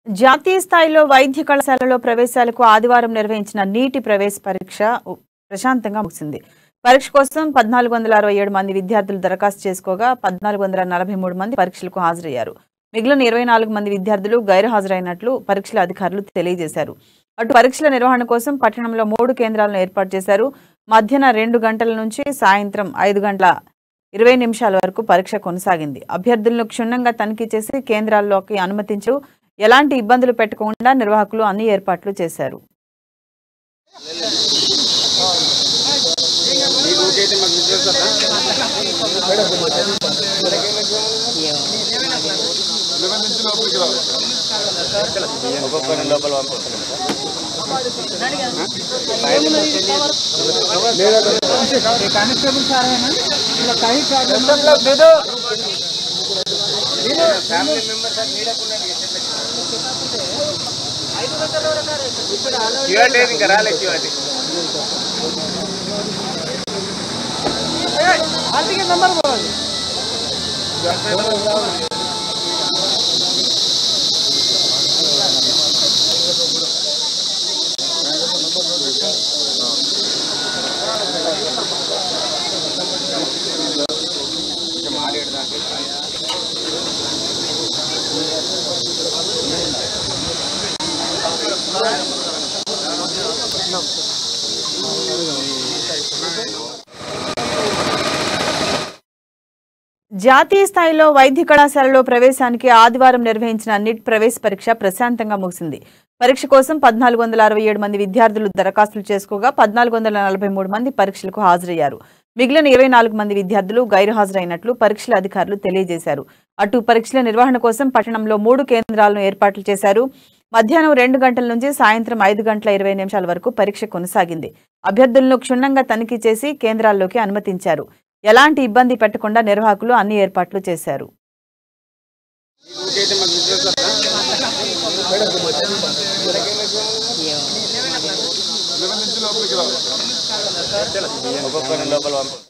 జాతీయ స్థాయిలో వైద్య కళాశాలలో ప్రవేశాలకు ఆదివారం నిర్వహించిన నీటి ప్రవేశ పరీక్ష ప్రశాంతంగా ముగిసింది. పరీక్ష కోసం 1467 మంది విద్యార్థులు దరఖాస్తు చేసుకోగా 1443 మంది పరీక్షలకు హాజరయ్యారు. మిగిలిన 24 మంది విద్యార్థులు గైర్హాజరైనట్లు పరీక్షల అధికారులు తెలియజేశారు. అటు పరీక్షల నిర్వహణ కోసం పట్టణంలో 3 కేంద్రాలను ఏర్పాటు చేశారు. మధ్యాహ్నం 2 గంటల నుంచి సాయంత్రం 5:20 వరకు పరీక్ష కొనసాగింది. అభ్యర్థులను క్షుణ్ణంగా తనిఖీ చేసి కేంద్రాల్లోకి అనుమతించారు. ఎలాంటి ఇబ్బందులు పెట్టకుండా నిర్వాహకులు అన్ని ఏర్పాట్లు చేశారు. జాతీయ స్థాయిలో వైద్య కళాశాలలో ప్రవేశానికి ఆదివారం నిర్వహించిన నీట్ ప్రవేశ పరీక్ష ప్రశాంతంగా ముగిసింది. పరీక్ష కోసం 1467 మంది విద్యార్థులు దరఖాస్తులు చేసుకోగా 1443 మంది పరీక్షలకు హాజరయ్యారు. మిగిలిన 24 మంది విద్యార్థులు గైర్హాజరైనట్లు పరీక్షల అధికారులు తెలియజేశారు. అటు పరీక్షల నిర్వహణ కోసం పట్టణంలో 3 కేంద్రాలను ఏర్పాట్లు చేశారు. మధ్యాహ్నం 2 గంటల నుంచి సాయంత్రం 5:20 వరకు పరీక్ష కొనసాగింది. అభ్యర్థులను క్షుణ్ణంగా తనిఖీ చేసి కేంద్రాల్లోకి అనుమతించారు. ఎలాంటి ఇబ్బంది పెట్టకుండా నిర్వాహకులు అన్ని ఏర్పాట్లు చేశారు. లోపలికి